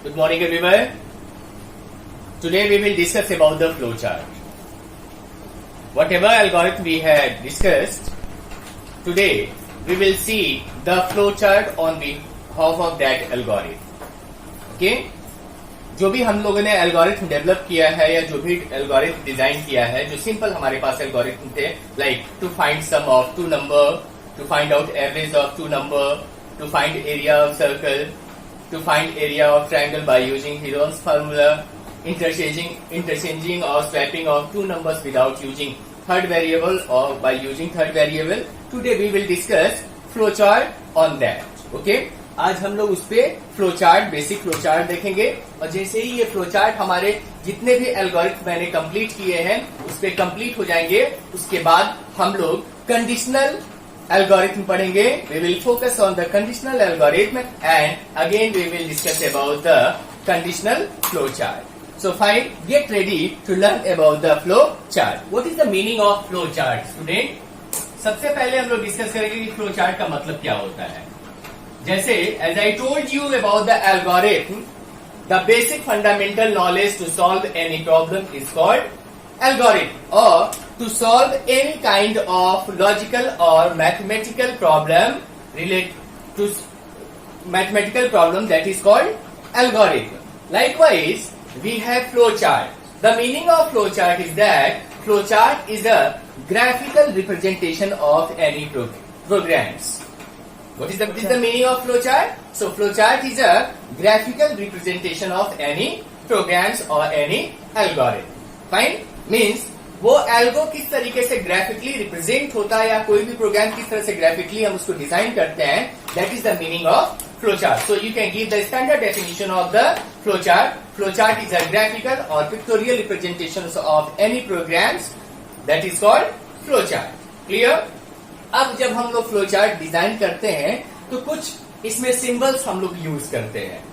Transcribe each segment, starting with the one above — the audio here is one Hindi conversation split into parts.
Good morning everyone. Today we will discuss about the flowchart. Whatever algorithm we had discussed, today we will see the flowchart on behalf of that algorithm. Okay? जो भी हम लोगों ने एल्गोरिथम डेवलप किया है या जो भी एल्गोरिथम डिजाइन किया है, जो सिंपल हमारे पास एल्गोरिथम थे, like to find sum of two number, to find out average of two number, to find area of circle, to find area of triangle by using Heron's formula, interchanging or swapping of two numbers without using third variable or by using third variable. Today we will discuss flowchart on that. Okay? आज हम लोग उस पे फ्लोचार्ट, बेसिक फ्लोचार्ट देखेंगे और जैसे ही ये फ्लोचार्ट हमारे जितने भी एल्गोरिथम मैंने कंप्लीट किए हैं उस पे कंप्लीट हो जाएंगे, उसके बाद हम लोग कंडीशनल algorithm पढ़ेंगे. We will focus on the conditional algorithm and again we will discuss about the conditional flowchart. So fine, get ready to learn about the flowchart. What is the meaning of flowchart, student? सबसे पहले हम लोग डिस्कस करेंगे कि flowchart का मतलब क्या होता है. जैसे as I told you about the algorithm, the basic fundamental knowledge to solve any problem is called algorithm, or to solve any kind of logical or mathematical problem related to mathematical problem, that is called algorithm. Likewise, we have flowchart. The meaning of flowchart is that flowchart is a graphical representation of any programs. What is the meaning of flowchart? So flowchart is a graphical representation of any programs or any algorithm. Fine? Means वो एल्गो किस तरीके से ग्राफिकली रिप्रेजेंट होता है या कोई भी प्रोग्राम किस तरह से ग्राफिकली हम उसको डिजाइन करते हैं, that is the meaning of flowchart. So you can give the standard definition of the flowchart. Flowchart is a graphical or pictorial representation of any programs, that is called flowchart. Clear? अब जब हम लोग फ्लोचार्ट डिजाइन करते हैं तो कुछ इसमें सिंबल्स हम लोग यूज करते हैं.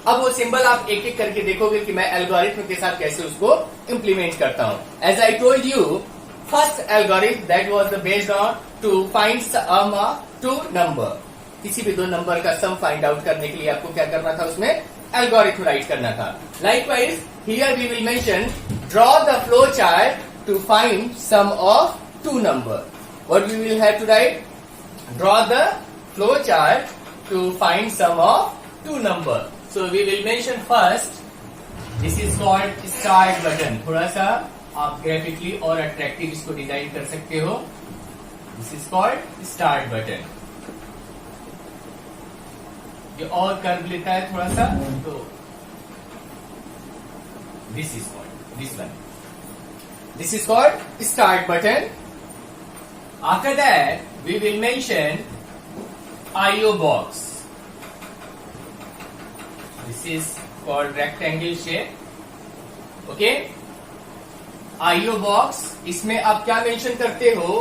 अब वो सिंबल आप एक एक करके देखोगे कि मैं एल्गोरिथम के साथ कैसे उसको इम्प्लीमेंट करता हूं. As I told you, first algorithm that was the based on to find sum of two number. किसी भी दो नंबर का सम फाइंड आउट करने के लिए आपको क्या करना था, उसमें एल्गोरिथम राइट करना था. Likewise here we will mention draw the flow chart to find sum of two number. What we will have to write? Draw the flow chart to find sum of two number. So we will mention first, this is called start button. थोड़ा सा आप ग्राफिकली और अट्रैक्टिव इसको डिजाइन कर सकते हो. This is called start button. ये और कर्व लेता है थोड़ा सा, तो this is called, this one. This is called start button. After that, we will mention IO box. This is called rectangle shape. Okay? IO box, इसमें आप क्या मेंशन करते हो?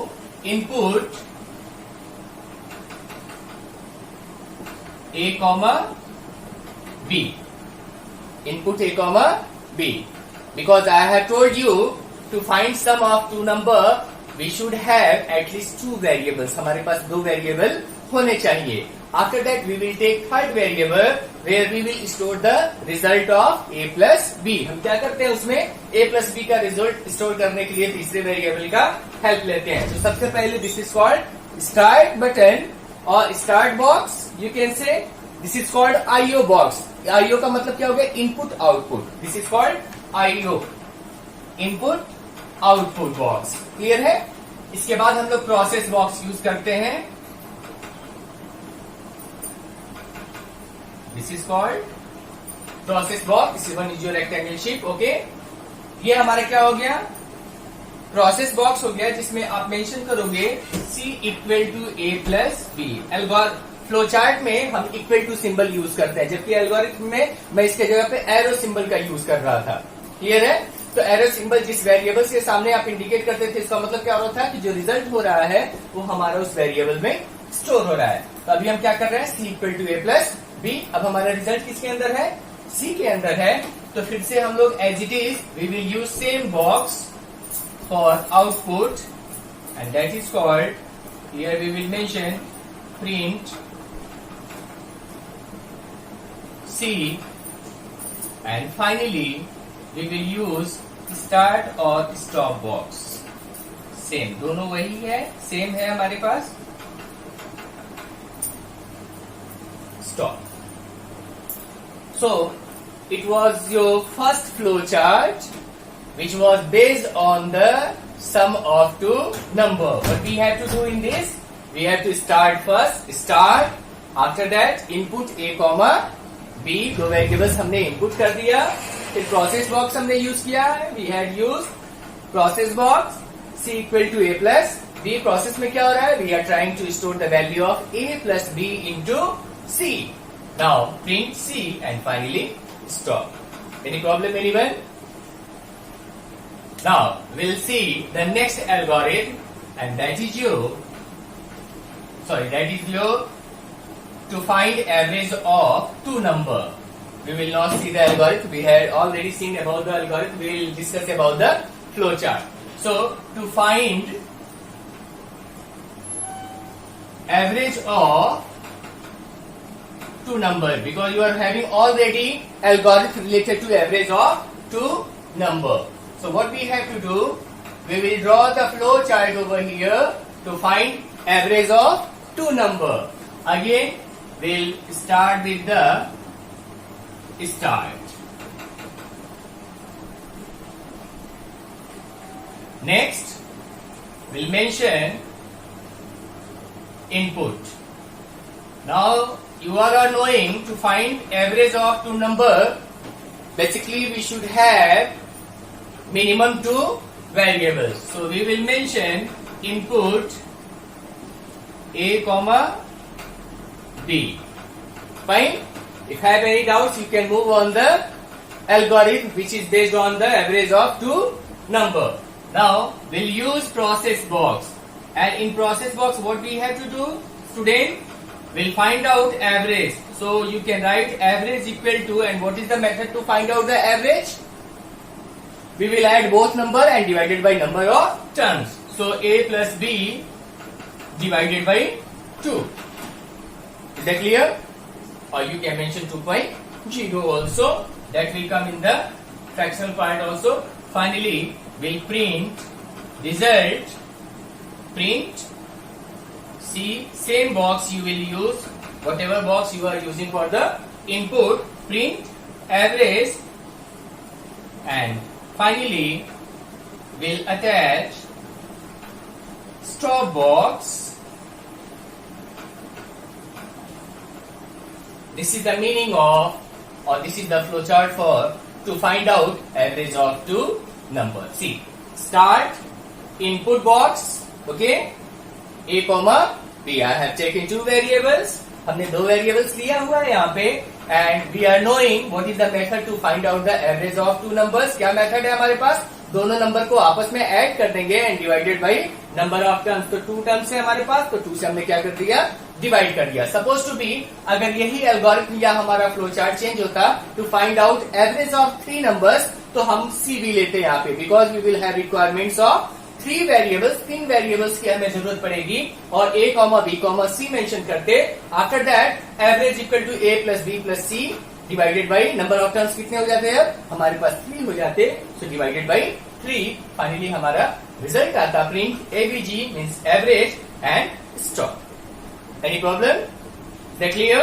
Input A, B. Input A, B. Because I have told you to find sum of two number, we should have at least two variables. हमारे पास दो वेरिएबल होने चाहिए. After that, we will take third variable where we will store the result of A plus B. हम क्या करते हैं उसमें A plus B का रिजल्ट स्टोर करने के लिए तीसरे वेरिएबल का हेल्प लेते हैं. तो सबसे पहले this is called start button और start box. You can say this is called IO box. IO का मतलब क्या हो गया? Input output. This is called IO, input output box. Clear है? इसके बाद हम लोग प्रोसेस बॉक्स यूज करते हैं. This is called process box. This one is your rectangle shape. Okay? ये हमारा क्या हो गया? प्रोसेस बॉक्स हो गया, जिसमें आप मेंशन करोगे C equal to A plus B. Flow chart में हम इक्वल टू सिंबल यूज करते हैं, जबकि एल्गोरिथम में मैं इसके जगह पे एरो सिंबल का यूज कर रहा था. क्लियर है? तो एरो सिंबल जिस वेरिएबल के सामने आप इंडिकेट करते थे, इसका मतलब क्या हो रहा था कि जो रिजल्ट हो रहा है वो हमारा उस वेरिएबल में स्टोर हो रहा है. तो अभी हम क्या कर रहे हैं? C equal to A plus B. अब हमारा रिजल्ट किसके अंदर है? C के अंदर है. तो फिर से हम लोग as it is we will use same box for output and that is called, here we will mention print C and finally we will use start और stop box. सेम, दोनों वही है, सेम है हमारे पास. Stop. So it was your first flow chart which was based on the sum of two number. What we have to do in this? We have to start first. Start. After that input a comma b, दो वेरिएबल्स हमने इनपुट कर दिया. फिर प्रोसेस बॉक्स हमने यूज किया है. We had use process box. c equal to a plus b. Process में क्या हो रहा है? We are trying to store the value of a plus b into c. Now print c and finally stop. Any problem, anyone? Now we'll see the next algorithm, and that is your to find average of two number. We will not see the algorithm. We had already seen about the algorithm. We will discuss about the flow chart. So to find average of two number, because you are having already algorithm related to average of two number. So what we have to do, we will draw the flow chart over here to find average of two number. Again, we'll start with the start. Next, we'll mention input. Now, you all are knowing to find average of two number, basically we should have minimum two variables. So we will mention input a comma b. Fine. If you have any doubts, you can move on the algorithm which is based on the average of two number. Now we'll use process box, and in process box what we have to do, student, we'll find out average. So you can write average equal to, and what is the method to find out the average? We will add both number and divided by number of terms. So a plus b divided by 2. Is that clear? Or you can mention 2.0 also. That will come in the fractional part also. Finally, we'll print result. Print. See, same box you will use. Whatever box you are using for the input. Print average. And finally, we'll attach stop box. This is the meaning of, or this is the flowchart for to find out average of two numbers. See, start, input box, okay, a comma b. I have taken two variables. हमने दो variables लिया हुआ है यहाँ पे, and we are knowing what is the method to find out the average of two numbers. क्या method है हमारे पास? दोनों नंबर को आपस में ऐड कर देंगे and divided by number of terms. तो टू टर्म्स है हमारे पास, तो टू से हमने क्या कर दिया? डिवाइड कर दिया. सपोज टू बी, अगर यही एल्गोरिथम या हमारा फ्लो चार्ट चेंज होता to find out average of three numbers, तो हम सी भी लेते यहाँ पे, because we will have requirements of three variables. तीन वेरिएबल्स की हमें जरूरत पड़ेगी और a comma B comma C mention करते. After that average equal to a plus B plus C divided by number of terms कितने हो जाते हैं? हमारे पास 3 हो जाते. So divided by 3. फाइनली हमारा रिजल्ट आता print ABG means average and stop. Any problem? Is that clear?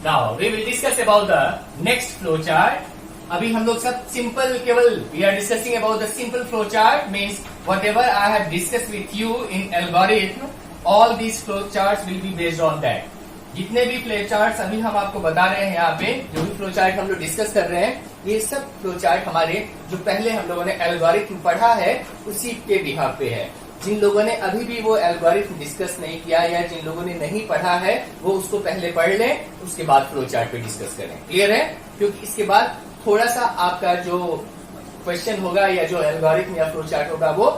Now we will discuss about the next flow chart. अभी हम लोग सब सिंपल केवल we are discussing about the simple flow chart, means whatever I have discussed with you in algorithm, all these flow charts will be based on that. जितने भी फ्लो चार्ट अभी हम आपको बता रहे हैं यहाँ पे, जो भी फ्लो चार्ट हम लोग डिस्कस कर रहे हैं, ये सब फ्लो चार्ट हमारे जो पहले हम लोगों ने एल्गोरिथम पढ़ा है उसी के बिहाफ पे है. जिन लोगों ने अभी भी वो एल्गोरिथम डिस्कस नहीं किया या जिन लोगों ने नहीं पढ़ा है वो उसको पहले पढ़ लें, उसके बाद फ्लो चार्ट पे डिस्कस करें. क्लियर है? क्योंकि इसके बाद थोड़ा सा आपका जो क्वेश्चन होगा या जो एल्गोरिथम या फ्लो चार्ट होगा वो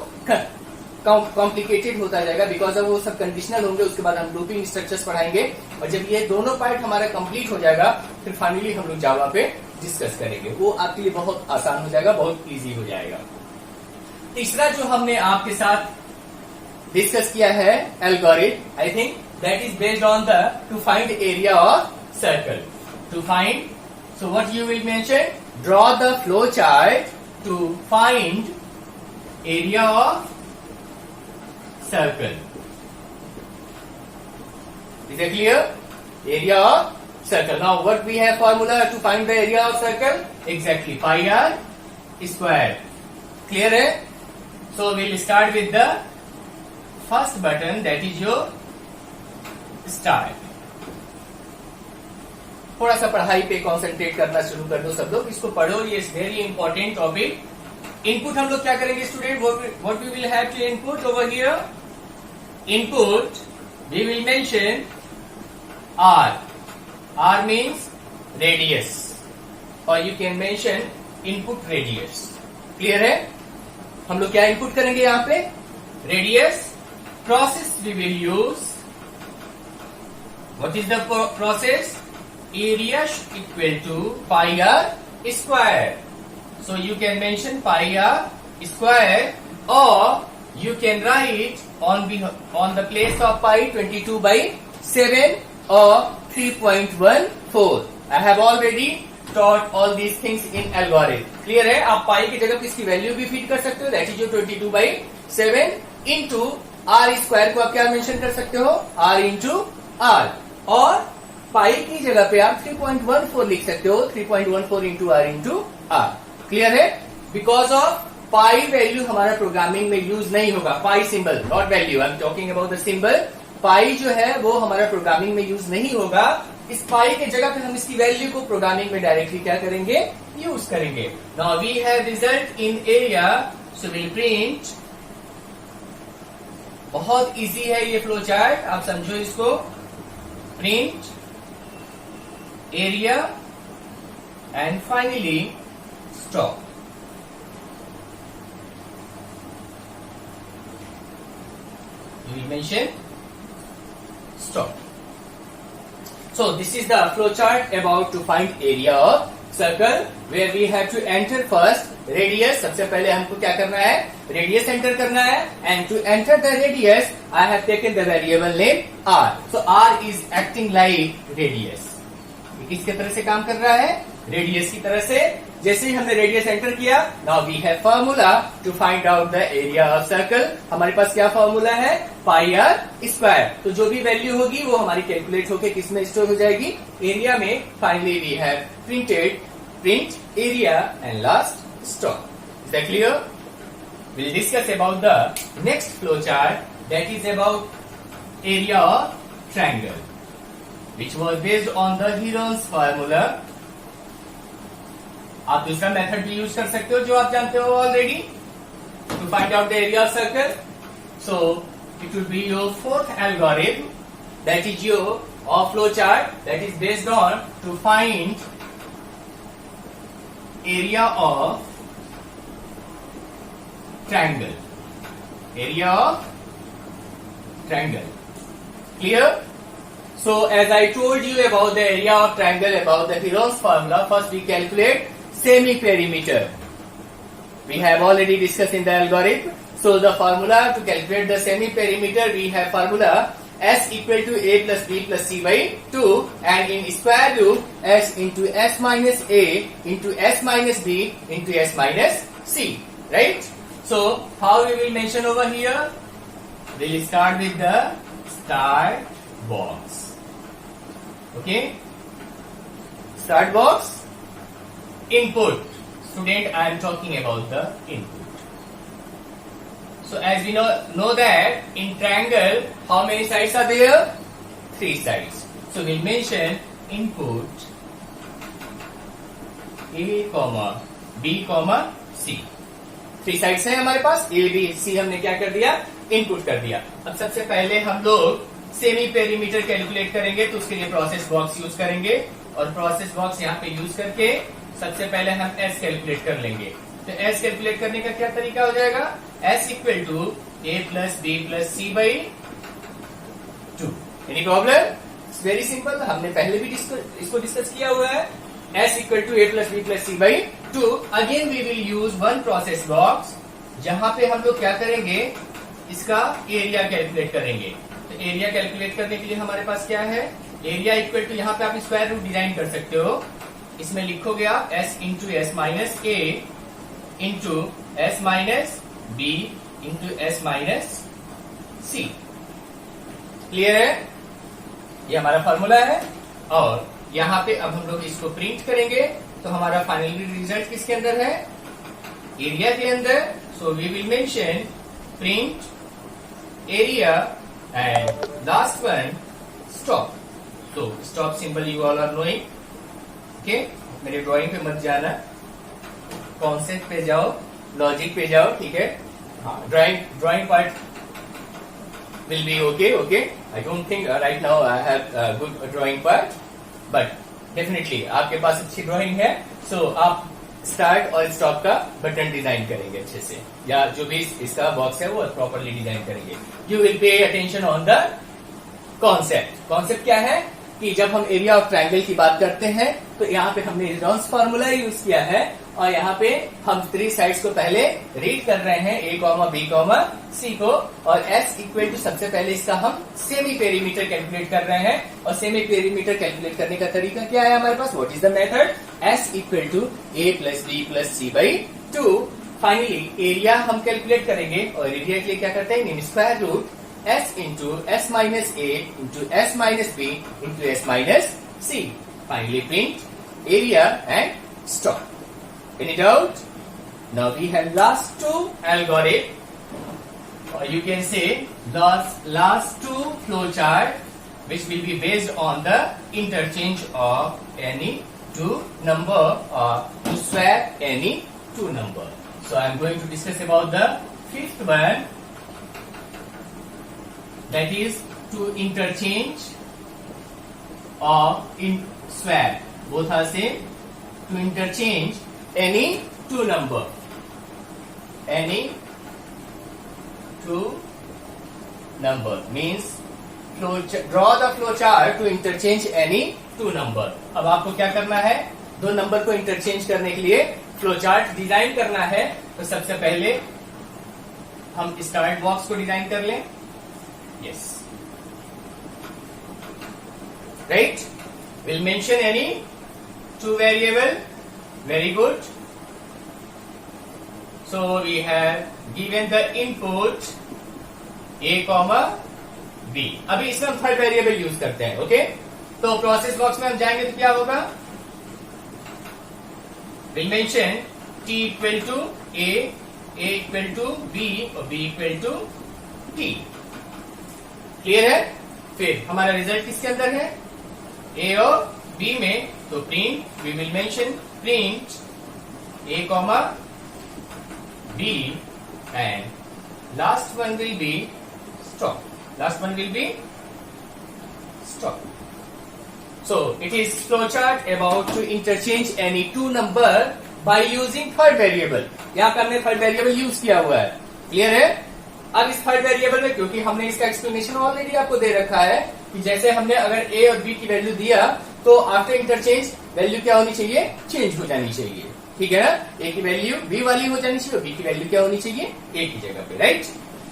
कॉम्प्लिकेटेड होता जाएगा, बिकॉज अब वो सब कंडीशनल होंगे. उसके बाद हम लूपिंग स्ट्रक्चर्स पढ़ाएंगे और जब ये दोनों पार्ट हमारा कंप्लीट हो जाएगा फिर फाइनली हम लोग जावा पे डिस्कस करेंगे. वो आपके लिए बहुत आसान हो जाएगा, बहुत इजी हो जाएगा. तीसरा जो हमने आपके साथ डिस्कस किया है algorithm, I think that is based on the to find area of circle. To find So what you will mention? Draw the flow chart to find area of circle. Is it clear? Area of circle. Now what we have formula to find the area of circle? Exactly pi r square. Clear है? So we'll start with the first button, that is your start. थोड़ा सा पढ़ाई पे कॉन्सेंट्रेट करना शुरू कर दो सब लोग, इसको पढ़ो, ये वेरी इंपॉर्टेंट टॉपिक. इनपुट हम लोग क्या करेंगे student? What we will have to input over here? Input we will mention R. R means radius, और you can mention input radius. Clear है? हम लोग क्या इनपुट करेंगे यहाँ पे? Radius. Process we will use. What is the process? Area equal to pi r square. So you can mention pi r square, or you can write on the place of pi 22/7 or 3.14. I have already taught all these things in algorithm. Clear है? आप पाई की जगह किसकी वैल्यू भी फीड कर सकते हो, दैट इज जो 22/7 इंटू आर स्क्वायर को आप क्या मेंशन कर सकते हो? R into r. और पाई की जगह पे आप 3.14 लिख सकते हो, 3.14 into R into R. Clear है? बिकॉज ऑफ पाई वैल्यू हमारा प्रोग्रामिंग में यूज नहीं होगा. Pi symbol, not value, I am talking about the symbol. Pi जो है वो हमारा प्रोग्रामिंग में यूज नहीं होगा. इस पाई के जगह पे हम इसकी वैल्यू को प्रोग्रामिंग में डायरेक्टली क्या करेंगे? यूज करेंगे. Now we have result in area, so will print. बहुत इजी है ये फ्लो चार्ट, आप समझो इसको. Print area and finally stop. You will mention stop. So this is the flow chart about to find area of circle, where we have to enter first radius. सबसे पहले हमको क्या करना है? Radius enter करना है, and to enter the radius I have taken the variable name r. So r is acting like radius. किसके तरह से काम कर रहा है? रेडियस की तरह से. जैसे ही हमने रेडियस एंटर किया, now we have formula to find out the area of circle. हमारे पास क्या फॉर्मूला है? Pi r square. तो जो भी वैल्यू होगी वो हमारी कैलकुलेट होकर किसमें स्टोर हो जाएगी? एरिया में. Finally we have print area and last stop. Is that clear? Will discuss about the next flow chart, that is about area of triangle, which was based on the Heron's formula. आप दूसरा मेथड भी यूज कर सकते हो जो आप जानते हो already, to find out the area of circle. So it will be your fourth algorithm, that is your flow chart, that is based on to find area of triangle. Area of triangle. Clear? So as I told you about the area of triangle, about the Heron's formula, first we calculate semi-perimeter. We have already discussed in the algorithm. So the formula to calculate the semi-perimeter, we have formula s equal to a plus b plus c by 2, and in square root s into s minus a into s minus b into s minus c. Right? So how we will mention over here? We will start with the start box. Okay, start box. Input. Student, I am talking about the input. So as we know that in triangle, how many sides are there? 3 sides. So we mention input A, B, C. 3 sides है हमारे पास. A, B, C हमने क्या कर दिया? इनपुट कर दिया. अब सबसे पहले हम लोग सेमी पेरीमीटर कैलकुलेट करेंगे, तो उसके लिए प्रोसेस बॉक्स यूज करेंगे, और प्रोसेस बॉक्स यहाँ पे यूज करके सबसे पहले हम एस कैलकुलेट कर लेंगे. तो एस कैलकुलेट करने का क्या तरीका हो जाएगा? S equal to A plus B plus C by 2. Any problem? It's very simple, हमने पहले भी इसको डिस्कस किया हुआ है. S equal to A plus B plus C by 2. Again we will use one process box, जहां पे हम लोग क्या करेंगे? इसका एरिया कैलकुलेट करेंगे. तो एरिया कैलकुलेट करने के लिए हमारे पास क्या है? एरिया इक्वल टू, यहाँ पे आप स्क्वायर रूट डिजाइन कर सकते हो. इसमें लिखोगे आप s into S minus A into S minus B into S minus C. Clear है? ये हमारा फॉर्मूला है और यहाँ पे अब हम लोग इसको प्रिंट करेंगे तो हमारा फाइनली रिजल्ट किसके अंदर है? एरिया के अंदर। So we will mention print area and last one stop. तो stop symbol you all are knowing. Okay, मेरे ड्राइंग पे मत जाना, कॉन्सेप्ट पे जाओ, लॉजिक पे जाओ, ठीक है? हाँ, drawing part will be okay. I don't think right now I have a good drawing part, but definitely आपके पास अच्छी ड्राइंग है, so आप स्टार्ट और स्टॉप का बटन डिजाइन करेंगे अच्छे से, या जो भी इसका बॉक्स है वो प्रॉपरली डिजाइन करेंगे। You will pay attention on the concept. Concept क्या है कि जब हम एरिया ऑफ ट्रायंगल की बात करते हैं तो यहाँ पे हमने रेजोनेंस फार्मूला यूज किया है और यहाँ पे हम 3 साइड्स को पहले रीड कर रहे हैं, ए कॉमा बी कॉमा सी को, और एस इक्वल टू सबसे पहले इसका हम सेमी पेरीमीटर कैलकुलेट कर रहे हैं। और सेमी पेरीमीटर कैलकुलेट करने का तरीका क्या है हमारे पास? What is the method? S equal to A plus B plus C by 2। Finally area हम कैलकुलेट करेंगे और एरिया के लिए क्या करते हैं? Square root s into s minus a into s minus b into s minus c. Finally print area and stop. Any doubt? Now we have last two algorithm, or you can say last two flowchart which will be based on the interchange of any two number or to swap any two number. So I am going to discuss about the fifth one, that is to interchange or in swap. Both are same. To interchange any two number. Any two number means draw the flow chart to interchange any two number. अब आपको क्या करना है? दो नंबर को इंटरचेंज करने के लिए फ्लो चार्ट डिजाइन करना है। तो सबसे पहले हम स्टार्ट बॉक्स को डिजाइन कर लें। Yes. Right? We'll mention any two variable. Very good. So we have given the input a comma b. अभी इसमें हम थर्ड वेरिएबल यूज करते हैं। ओके, तो प्रोसेस बॉक्स में हम जाएंगे तो क्या होगा? We'll mention t equal to a equal to b और b equal to t. Clear है? फिर हमारा रिजल्ट किसके अंदर है? ए और बी में। तो print we will mention print a comma b and last one will be stop. Last one will be stop. So it is flow chart about to interchange any two number by using third variable. यहाँ पे हमने थर्ड वेरिएबल यूज किया हुआ है। क्लियर है? अब इस थर्ड वेरिएबल में, क्योंकि हमने इसका एक्सप्लेनेशन ऑलरेडी आपको दे रखा है कि जैसे हमने अगर ए और बी की वैल्यू दिया तो आफ्टर इंटरचेंज वैल्यू क्या होनी चाहिए? चेंज हो जानी चाहिए। ठीक है ना? ए की वैल्यू बी वाली हो जानी चाहिए और बी की वैल्यू क्या होनी चाहिए? ए की जगह पे। राइट?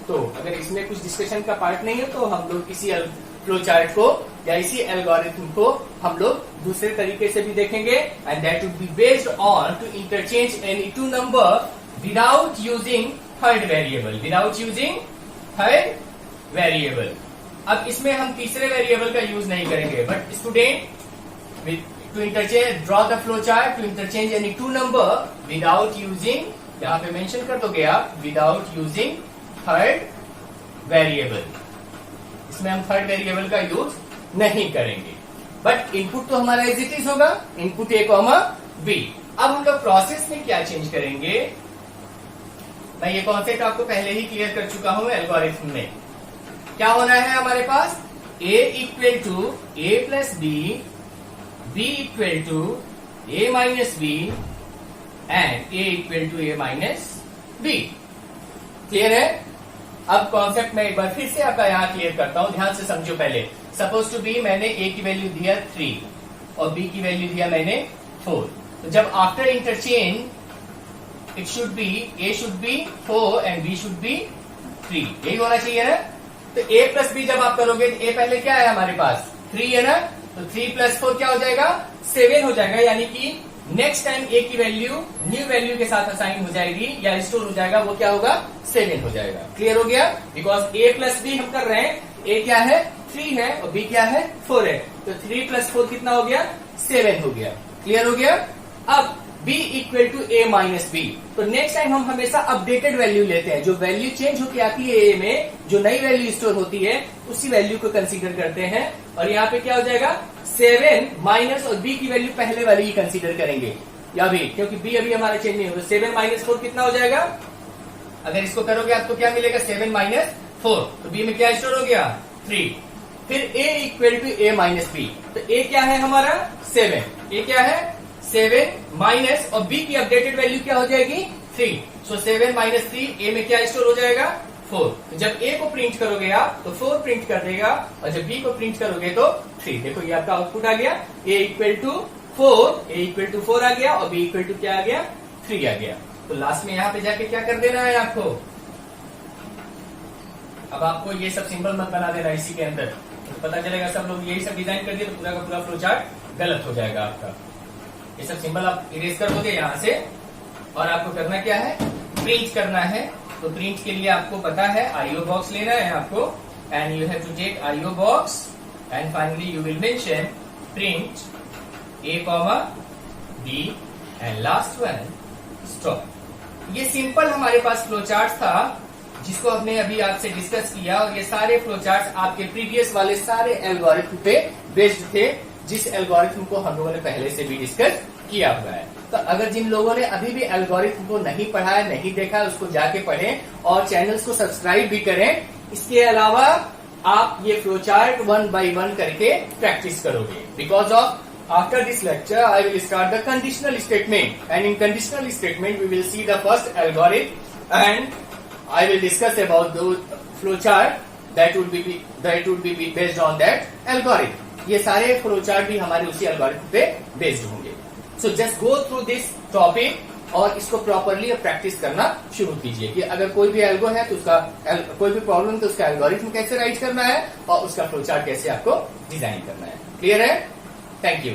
तो अगर इसमें कुछ डिस्कशन का पार्ट नहीं है तो हम लोग इसी फ्लो चार्ट को या इसी एल्गोरिथम को हम लोग दूसरे तरीके से भी देखेंगे, and that would be based on to interchange any two number without using third variable. Without using third variable. अब इसमें हम तीसरे वेरिएबल का यूज नहीं करेंगे, but student to interchange draw the flow chart to interchange any two number without using, यहां पे मेंशन कर दोगे आप, विदाउट यूजिंग थर्ड वेरिएबल। इसमें हम थर्ड वेरिएबल का यूज नहीं करेंगे, बट इनपुट तो हमारा एज इट इज होगा, इनपुट ए कॉमा बी। अब हम लोग प्रोसेस में क्या चेंज करेंगे? मैं ये कॉन्सेप्ट आपको पहले ही क्लियर कर चुका हूं एल्गोरिथम में। क्या होना है हमारे पास? a equal to A plus b, b equal to a minus b and a equal to a minus b. Clear है? अब कॉन्सेप्ट में एक बार फिर से आपका यहां क्लियर करता हूं, ध्यान से समझो। पहले सपोज टू बी मैंने ए की वैल्यू दिया 3 और बी की वैल्यू दिया मैंने 4। तो जब after interchange it should be a should be 4 and b should be 3, यही होना चाहिए ना? तो a प्लस b जब आप करोगे तो a पहले क्या है हमारे पास? 3 है ना? तो 3 प्लस 4 क्या हो जाएगा? 7 हो जाएगा, यानी कि नेक्स्ट टाइम ए की वैल्यू न्यू वैल्यू के साथ असाइन हो जाएगी या स्टोर हो जाएगा, वो क्या होगा 7 हो जाएगा। क्लियर हो गया? बिकॉज ए प्लस बी हम कर रहे हैं, ए क्या है 3 है और बी क्या है 4 है, तो 3 + 4 कितना हो गया 7 हो गया। क्लियर हो गया? अब b equal to a minus b, तो नेक्स्ट टाइम हम हमेशा अपडेटेड वैल्यू लेते हैं, जो वैल्यू चेंज होकर आती है a में, जो नई वैल्यू स्टोर होती है उसी वैल्यू को कंसीडर करते हैं। और यहाँ पे क्या हो जाएगा 7 माइनस और b की वैल्यू पहले वाली ही कंसीडर करेंगे, या भी क्योंकि b अभी हमारा चेंज नहीं होगा। 7 - 4 कितना हो जाएगा? अगर इसको करोगे आपको क्या मिलेगा 7 - 4, तो b में क्या स्टोर हो गया 3। फिर a equal to a minus b, तो a क्या है हमारा 7, a क्या है 7 माइनस और b की अपडेटेड वैल्यू क्या हो जाएगी 3, सो 7 - 3 a में क्या स्टोर हो जाएगा 4। तो जब a को प्रिंट करोगे आप तो 4 प्रिंट कर देगा, और जब b को प्रिंट करोगे तो 3। देखो ये आपका आउटपुट आ गया, a इक्वल टू 4 आ गया और b इक्वल टू क्या आ गया 3 आ गया। तो लास्ट में यहाँ पे जाके क्या कर देना है आपको, अब आपको ये सब सिंबल मत बना देना इसी के अंदर, तो पता चलेगा सब लोग यही सब डिजाइन कर दिए तो पूरा का पूरा फ्लो चार्ट गलत हो जाएगा आपका। ये सब सिंबल आप इरेज कर दोगे यहाँ से, और आपको करना क्या है प्रिंट करना है। तो प्रिंट के लिए आपको पता है आईओ बॉक्स लेना है आपको, and you have to take IO box and finally you will mention print a, b and last one stop. ये सिंपल हमारे पास फ्लो चार्ट था जिसको हमने अभी आपसे डिस्कस किया, और ये सारे फ्लो चार्ट आपके प्रीवियस वाले सारे एल्गोरिथम पे बेस्ड थे, जिस एल्गोरिथम को हम लोगों ने पहले से भी डिस्कस किया हुआ है। तो अगर जिन लोगों ने अभी भी एल्गोरिथम को नहीं पढ़ा है, नहीं देखा है, उसको जाके पढ़ें और चैनल्स को सब्सक्राइब भी करें। इसके अलावा आप ये फ्लो चार्ट 1 by 1 करके प्रैक्टिस करोगे। Because of after this lecture I will start the conditional statement, and in conditional statement we will see the first algorithm and I will discuss about the flow chart that would be based on that algorithm. ये सारे फ्लो चार्ट भी हमारे उसी एल्गोरिथम पे बेस्ड होंगे। So just go through this topic और इसको प्रॉपरली प्रैक्टिस करना शुरू कीजिए कि अगर कोई भी एल्गो है तो उसका कोई भी प्रॉब्लम तो उसका एल्गोरिथम कैसे राइट करना है और उसका फ्लो चार्ट कैसे आपको डिजाइन करना है। क्लियर है? Thank you.